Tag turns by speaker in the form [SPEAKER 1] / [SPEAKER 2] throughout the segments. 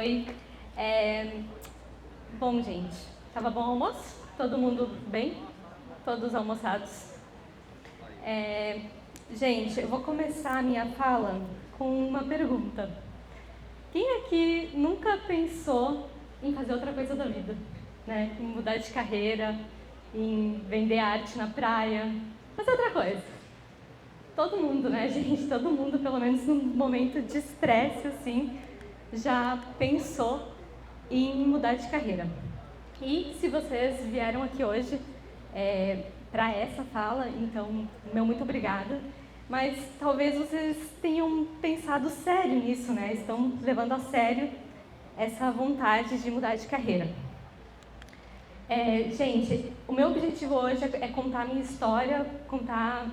[SPEAKER 1] Oi. Bom, gente, tava bom o almoço? Todo mundo bem? Todos almoçados? Gente, eu vou começar a minha fala com uma pergunta. Quem aqui nunca pensou em fazer outra coisa da vida? Né? Em mudar de carreira, em vender arte na praia, fazer outra coisa? Todo mundo, né, gente? Todo mundo, pelo menos num momento de estresse, assim, já pensou em mudar de carreira. E se vocês vieram aqui hoje para essa fala, então, meu muito obrigada. Mas talvez vocês tenham pensado sério nisso, né? Estão levando a sério essa vontade de mudar de carreira. Gente, o meu objetivo hoje é contar a minha história, contar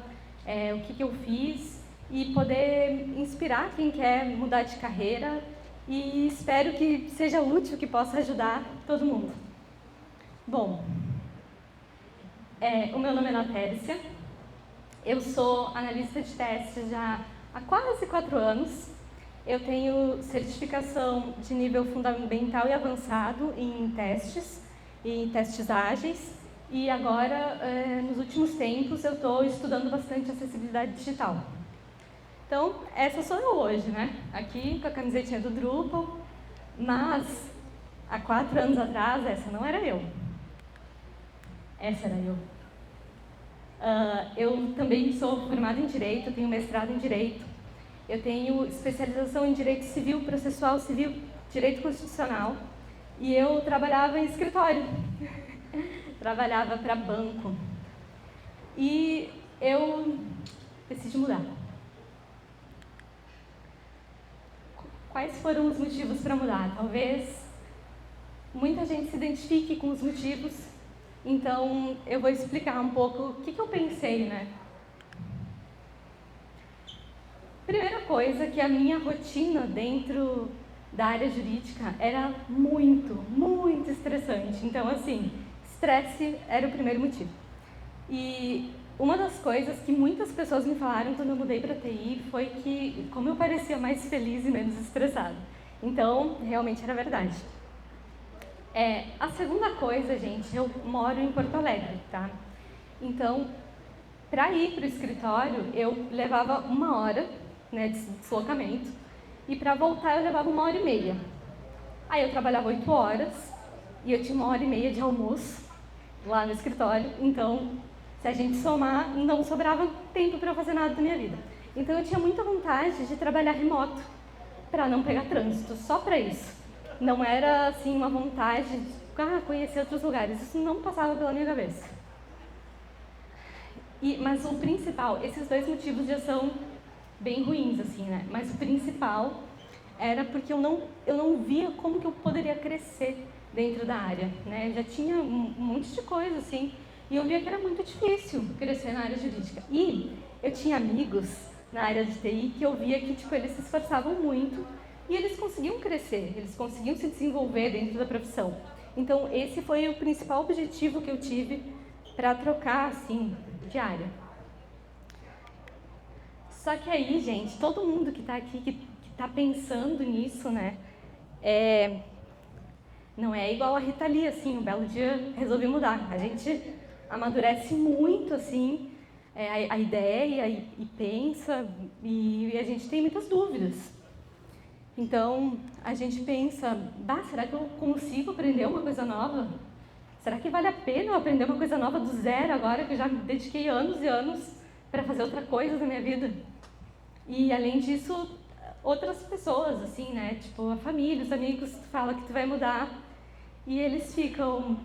[SPEAKER 1] o que eu fiz e poder inspirar quem quer mudar de carreira e espero que seja útil, que possa ajudar todo mundo. Bom, o meu nome é Ana Tércia, eu sou analista de testes já há quase 4 anos. Eu tenho certificação de nível fundamental e avançado em testes ágeis, e agora, nos últimos tempos, eu estou estudando bastante acessibilidade digital. Então, essa sou eu hoje, né? Aqui com a camisetinha do Drupal, mas há 4 anos atrás, essa não era eu. Essa era eu. Eu também sou formada em Direito, tenho mestrado em Direito. Eu tenho especialização em Direito Civil, Processual Civil, Direito Constitucional. E eu trabalhava em escritório. Trabalhava para banco. E eu decidi mudar. Quais foram os motivos para mudar? Talvez muita gente se identifique com os motivos. Então, eu vou explicar um pouco o que eu pensei, né? Primeira coisa, que a minha rotina dentro da área jurídica era muito estressante. Então, assim, estresse era o primeiro motivo. E uma das coisas que muitas pessoas me falaram quando eu mudei para TI foi que como eu parecia mais feliz e menos estressada. Então, realmente era verdade. A segunda coisa, gente, eu moro em Porto Alegre, tá? Então, para ir para o escritório, eu levava 1 hora, né, de deslocamento, e para voltar eu levava 1h30. Aí eu trabalhava 8 horas, e eu tinha 1h30 de almoço lá no escritório, então, se a gente somar, não sobrava tempo para eu fazer nada da minha vida. Então eu tinha muita vontade de trabalhar remoto, para não pegar trânsito, só para isso. Não era, assim, uma vontade de conhecer outros lugares, isso não passava pela minha cabeça. Mas o principal, esses 2 motivos já são bem ruins, assim, né? Mas o principal era porque eu não via como que eu poderia crescer dentro da área, né? Já tinha um monte de coisa, assim, e eu via que era muito difícil crescer na área jurídica. E eu tinha amigos na área de TI que eu via que, tipo, eles se esforçavam muito e eles conseguiam crescer, eles conseguiam se desenvolver dentro da profissão. Então, esse foi o principal objetivo que eu tive para trocar, assim, de área. Só que aí, gente, todo mundo que está aqui, que está pensando nisso, né, não é igual a Rita Lee, assim, um belo dia resolvi mudar. A gente amadurece muito, assim, a ideia e pensa, e a gente tem muitas dúvidas. Então, a gente pensa, será que eu consigo aprender uma coisa nova? Será que vale a pena eu aprender uma coisa nova do zero agora, que eu já me dediquei anos e anos para fazer outra coisa na minha vida? E, além disso, outras pessoas, assim, né? Tipo, a família, os amigos, tu fala que tu vai mudar e eles ficam,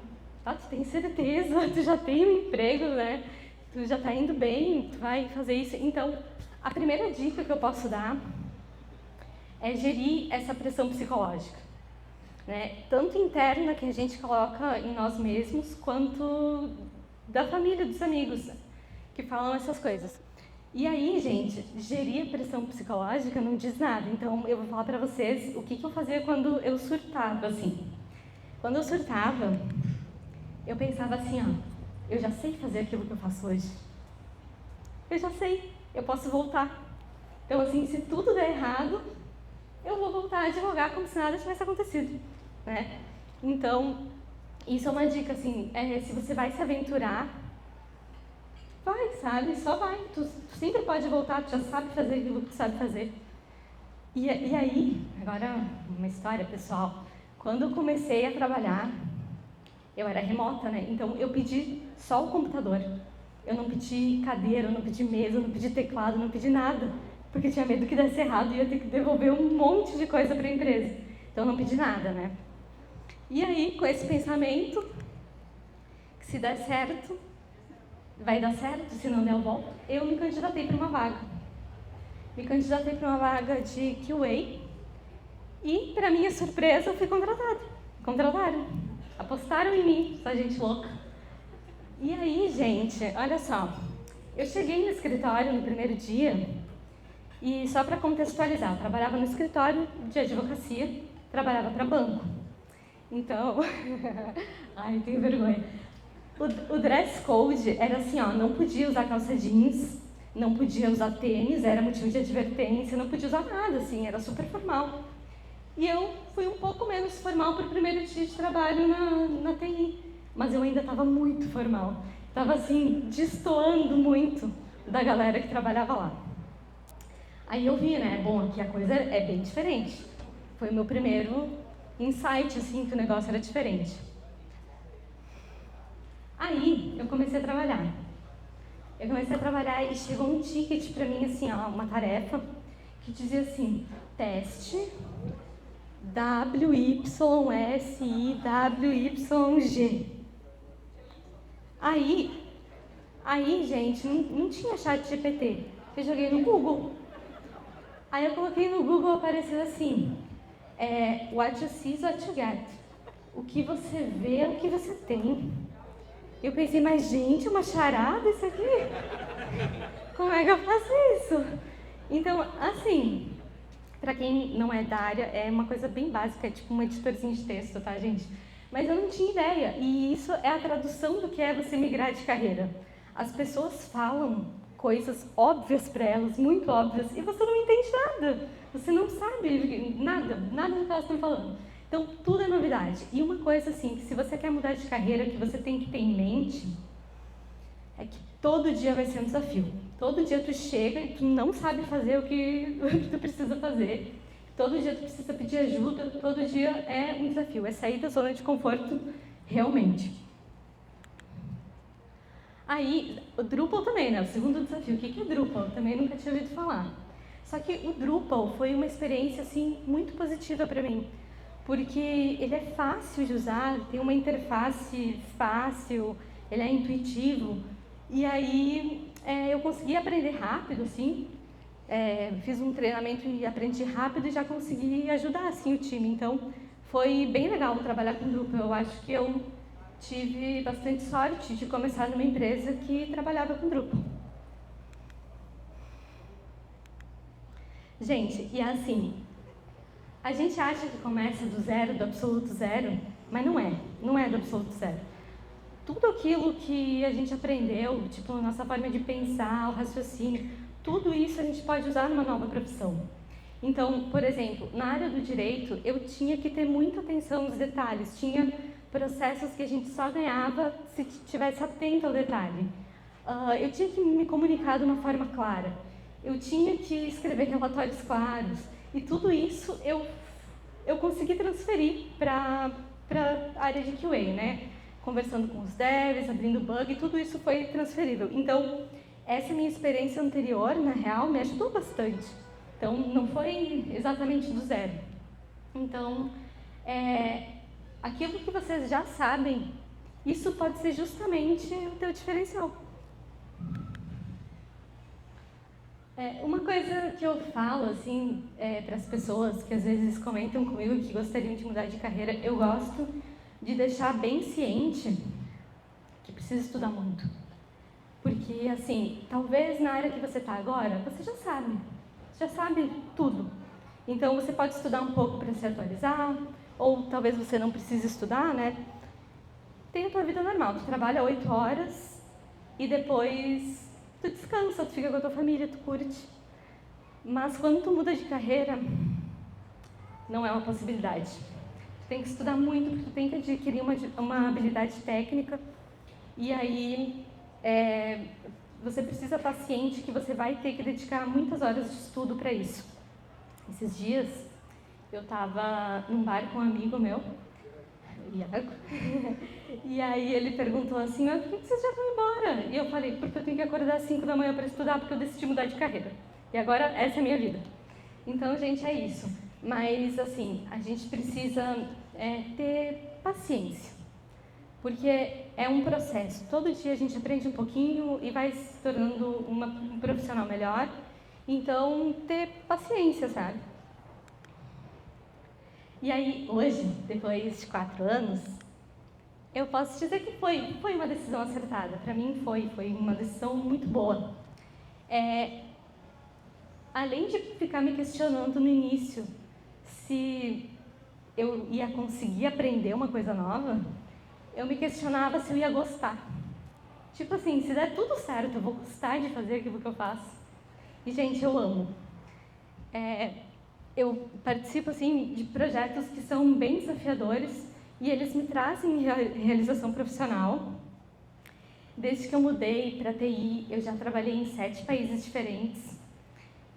[SPEAKER 1] tu tem certeza? Tu já tem um emprego, né? Tu já tá indo bem, tu vai fazer isso. Então, a primeira dica que eu posso dar é gerir essa pressão psicológica, né? Tanto interna, que a gente coloca em nós mesmos, quanto da família, dos amigos, que falam essas coisas. E aí, gente, gerir a pressão psicológica não diz nada. Então, eu vou falar para vocês o que eu fazia quando eu surtava, assim. Quando eu surtava, eu pensava assim, eu já sei fazer aquilo que eu faço hoje. Eu já sei, eu posso voltar. Então, assim, se tudo der errado, eu vou voltar a advogar como se nada tivesse acontecido, né? Então, isso é uma dica, assim, se você vai se aventurar, vai, sabe? Só vai. Tu sempre pode voltar, tu já sabe fazer aquilo que tu sabe fazer. E aí, agora uma história pessoal. Quando eu comecei a trabalhar, eu era remota, né? Então eu pedi só o computador. Eu não pedi cadeira, eu não pedi mesa, eu não pedi teclado, eu não pedi nada. Porque tinha medo que desse errado e ia ter que devolver um monte de coisa para a empresa. Então eu não pedi nada, né? E aí, com esse pensamento, que se der certo, vai dar certo, se não der eu volto, eu me candidatei para uma vaga. Me candidatei para uma vaga de QA e, para minha surpresa, eu fui contratada. Contrataram. Apostaram em mim, essa gente louca. E aí, gente, olha só. Eu cheguei no escritório no primeiro dia e, só para contextualizar, eu trabalhava no escritório de advocacia, trabalhava para banco. Então, ai, tenho vergonha. O dress code era assim, ó, não podia usar calça jeans, não podia usar tênis, era motivo de advertência, não podia usar nada, assim, era super formal. E eu fui um pouco menos formal para o primeiro dia de trabalho na TI, mas eu ainda estava muito formal. Estava, assim, destoando muito da galera que trabalhava lá. Aí eu vi, né, bom, aqui a coisa é bem diferente. Foi o meu primeiro insight, assim, que o negócio era diferente. Aí eu comecei a trabalhar. E chegou um ticket para mim, assim, ó, uma tarefa, que dizia assim, teste WYSIWYG. Aí, gente, não tinha chat GPT. Eu joguei no Google. Aí eu coloquei no Google, apareceu assim, what you see is what you get. O que você vê é o que você tem. Eu pensei, mas gente, uma charada isso aqui? Como é que eu faço isso? Então, assim, para quem não é da área, é uma coisa bem básica, é tipo um editorzinho de texto, tá, gente? Mas eu não tinha ideia, e isso é a tradução do que é você migrar de carreira. As pessoas falam coisas óbvias para elas, muito óbvias, e você não entende nada. Você não sabe nada do que elas estão falando. Então, tudo é novidade. E uma coisa, assim, que se você quer mudar de carreira, que você tem que ter em mente, é que todo dia vai ser um desafio. Todo dia tu chega e tu não sabe fazer o que tu precisa fazer. Todo dia tu precisa pedir ajuda, todo dia é um desafio. É sair da zona de conforto, realmente. Aí, o Drupal também, né? O segundo desafio. O que é Drupal? Também nunca tinha ouvido falar. Só que o Drupal foi uma experiência, assim, muito positiva para mim. Porque ele é fácil de usar, tem uma interface fácil, ele é intuitivo. E aí eu consegui aprender rápido, assim, fiz um treinamento e aprendi rápido e já consegui ajudar assim, o time. Então, foi bem legal trabalhar com Drupal. Eu acho que eu tive bastante sorte de começar numa empresa que trabalhava com Drupal. Gente, e assim, a gente acha que começa do zero, do absoluto zero, mas não é do absoluto zero. Tudo aquilo que a gente aprendeu, tipo a nossa forma de pensar, o raciocínio, tudo isso a gente pode usar numa nova profissão. Então, por exemplo, na área do direito, eu tinha que ter muita atenção nos detalhes, tinha processos que a gente só ganhava se estivesse atento ao detalhe. Eu tinha que me comunicar de uma forma clara, eu tinha que escrever relatórios claros, e tudo isso eu consegui transferir para a área de QA, né? Conversando com os devs, abrindo bug, tudo isso foi transferível. Então, essa minha experiência anterior, na real, me ajudou bastante. Então, não foi exatamente do zero. Então, aquilo que vocês já sabem, isso pode ser justamente o teu diferencial. Uma coisa que eu falo, assim, para as pessoas que às vezes comentam comigo que gostariam de mudar de carreira, eu gosto de deixar bem ciente que precisa estudar muito. Porque, assim, talvez na área que você está agora, você já sabe tudo. Então, você pode estudar um pouco para se atualizar, ou talvez você não precise estudar, né? Tem a tua vida normal, tu trabalha 8 horas e depois tu descansa, tu fica com a tua família, tu curte. Mas quando tu muda de carreira, não é uma possibilidade. Tu tem que estudar muito, porque tu tem que adquirir uma habilidade técnica, e aí você precisa estar ciente que você vai ter que dedicar muitas horas de estudo para isso. Esses dias, eu estava num bar com um amigo meu, Iago, e aí ele perguntou assim, mas por que vocês já vão embora? E eu falei, porque eu tenho que acordar às 5 da manhã para estudar, porque eu decidi mudar de carreira. E agora essa é a minha vida. Então, gente, é isso. Mas, assim, a gente precisa ter paciência, porque é um processo. Todo dia a gente aprende um pouquinho e vai se tornando um profissional melhor. Então, ter paciência, sabe? E aí, hoje, depois de 4 anos, eu posso dizer que foi uma decisão acertada. Para mim, foi uma decisão muito boa. Além de ficar me questionando no início se eu ia conseguir aprender uma coisa nova, eu me questionava se eu ia gostar. Tipo assim, se der tudo certo, eu vou gostar de fazer aquilo que eu faço. E, gente, eu amo. Eu participo, assim, de projetos que são bem desafiadores e eles me trazem realização profissional. Desde que eu mudei para TI, eu já trabalhei em 7 países diferentes.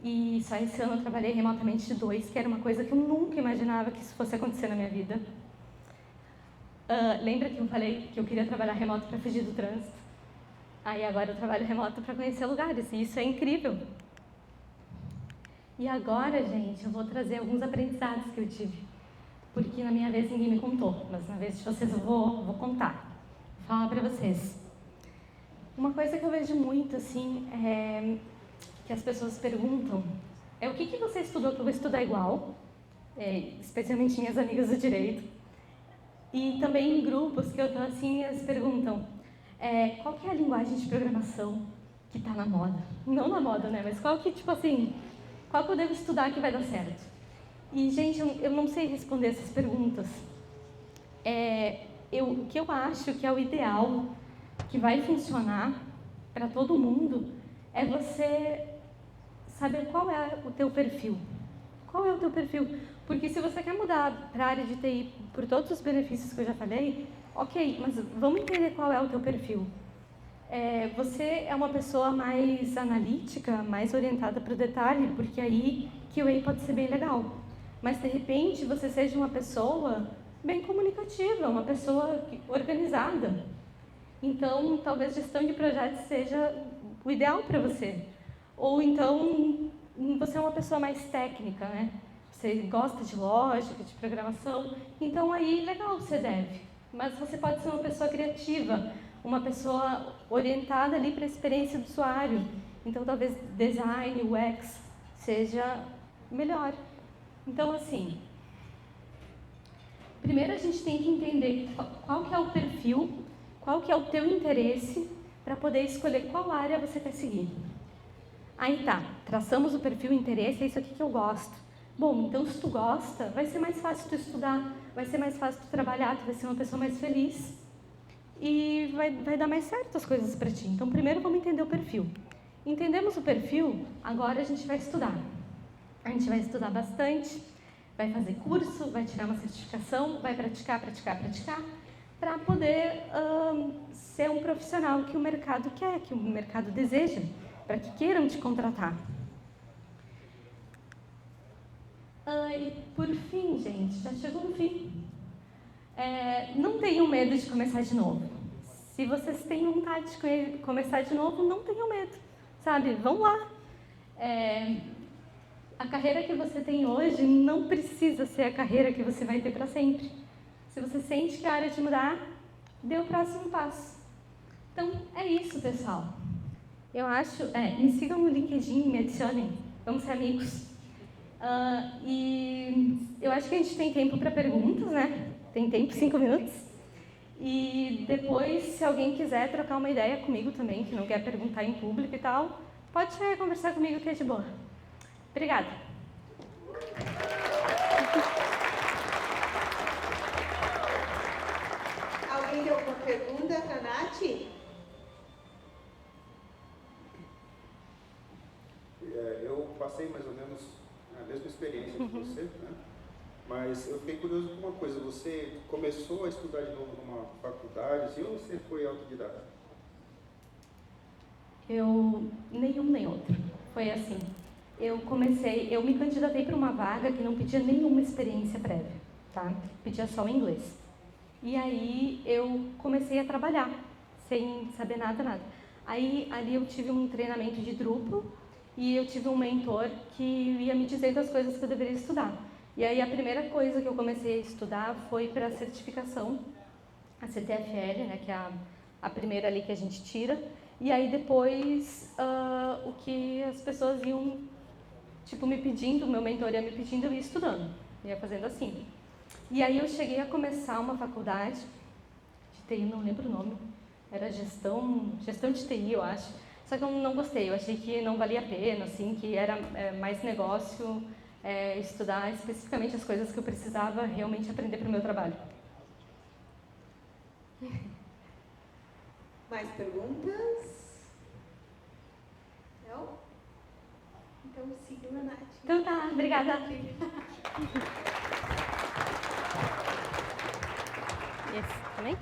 [SPEAKER 1] E só esse ano eu trabalhei remotamente de 2, que era uma coisa que eu nunca imaginava que isso fosse acontecer na minha vida. Lembra que eu falei que eu queria trabalhar remoto para fugir do trânsito? Aí agora eu trabalho remoto para conhecer lugares, e isso é incrível. E agora, gente, eu vou trazer alguns aprendizados que eu tive. Porque na minha vez ninguém me contou, mas na vez de vocês eu vou contar. Vou falar para vocês. Uma coisa que eu vejo muito, assim, que as pessoas perguntam o que você estudou que eu vou estudar igual, especialmente minhas amigas do direito. E também em grupos que eu estou assim, elas perguntam qual que é a linguagem de programação que está na moda? Não na moda, né? Mas qual que, tipo assim, qual que eu devo estudar que vai dar certo? E, gente, eu não sei responder essas perguntas. O que eu acho que é o ideal, que vai funcionar para todo mundo, é você saber qual é o teu perfil. Qual é o teu perfil? Porque se você quer mudar para a área de TI por todos os benefícios que eu já falei, ok, mas vamos entender qual é o teu perfil. Você é uma pessoa mais analítica, mais orientada para o detalhe, porque aí QA pode ser bem legal. Mas, de repente, você seja uma pessoa bem comunicativa, uma pessoa organizada. Então, talvez gestão de projetos seja o ideal para você. Ou então, você é uma pessoa mais técnica, né? Você gosta de lógica, de programação, então aí, legal, você deve. Mas você pode ser uma pessoa criativa, uma pessoa orientada ali para a experiência do usuário. Então, talvez design, UX, seja melhor. Então, assim, primeiro a gente tem que entender qual que é o perfil, qual que é o teu interesse, para poder escolher qual área você quer seguir. Aí tá, traçamos o perfil interesse, é isso aqui que eu gosto. Bom, então se tu gosta, vai ser mais fácil tu estudar, vai ser mais fácil tu trabalhar, tu vai ser uma pessoa mais feliz e vai dar mais certo as coisas para ti. Então primeiro vamos entender o perfil. Entendemos o perfil, agora a gente vai estudar. A gente vai estudar bastante, vai fazer curso, vai tirar uma certificação, vai praticar, para poder ser um profissional que o mercado quer, que o mercado deseja, para que queiram te contratar. E por fim, gente, já chegou no fim. Não tenham medo de começar de novo. Se vocês têm vontade de começar de novo, não tenham medo, sabe? Vão lá. A carreira que você tem hoje não precisa ser a carreira que você vai ter para sempre. Se você sente que é a hora de mudar, dê o próximo passo. Então, é isso, pessoal. Eu acho... me sigam no LinkedIn, me adicionem. Vamos ser amigos. E eu acho que a gente tem tempo para perguntas, né? Tem tempo, 5 minutos. E depois, se alguém quiser trocar uma ideia comigo também, que não quer perguntar em público e tal, pode chegar conversar comigo que é de boa. Obrigada.
[SPEAKER 2] Alguém tem alguma pergunta para a Nath?
[SPEAKER 3] Eu passei mais ou menos a mesma experiência que você, né? Mas eu fiquei curioso com uma coisa, você começou a estudar de novo numa faculdade, assim, ou você foi autodidata?
[SPEAKER 1] Nenhum nem outro. Foi assim. Eu me candidatei para uma vaga que não pedia nenhuma experiência prévia, tá? Pedia só o inglês. E aí eu comecei a trabalhar, sem saber nada. Aí ali eu tive um treinamento de Drupal e eu tive um mentor que ia me dizendo as coisas que eu deveria estudar. E aí a primeira coisa que eu comecei a estudar foi para a certificação, a CTFL, né, que é a primeira ali que a gente tira. E aí depois o que as pessoas iam me pedindo, meu mentor ia me pedindo, eu ia estudando, ia fazendo assim. E aí eu cheguei a começar uma faculdade de TI, não lembro o nome, era gestão de TI, eu acho. Só que eu não gostei, eu achei que não valia a pena, assim, que era mais negócio estudar especificamente as coisas que eu precisava realmente aprender para o meu trabalho.
[SPEAKER 2] Mais perguntas? Não? Então siga a Nath.
[SPEAKER 1] Então tá, obrigada. Esse também?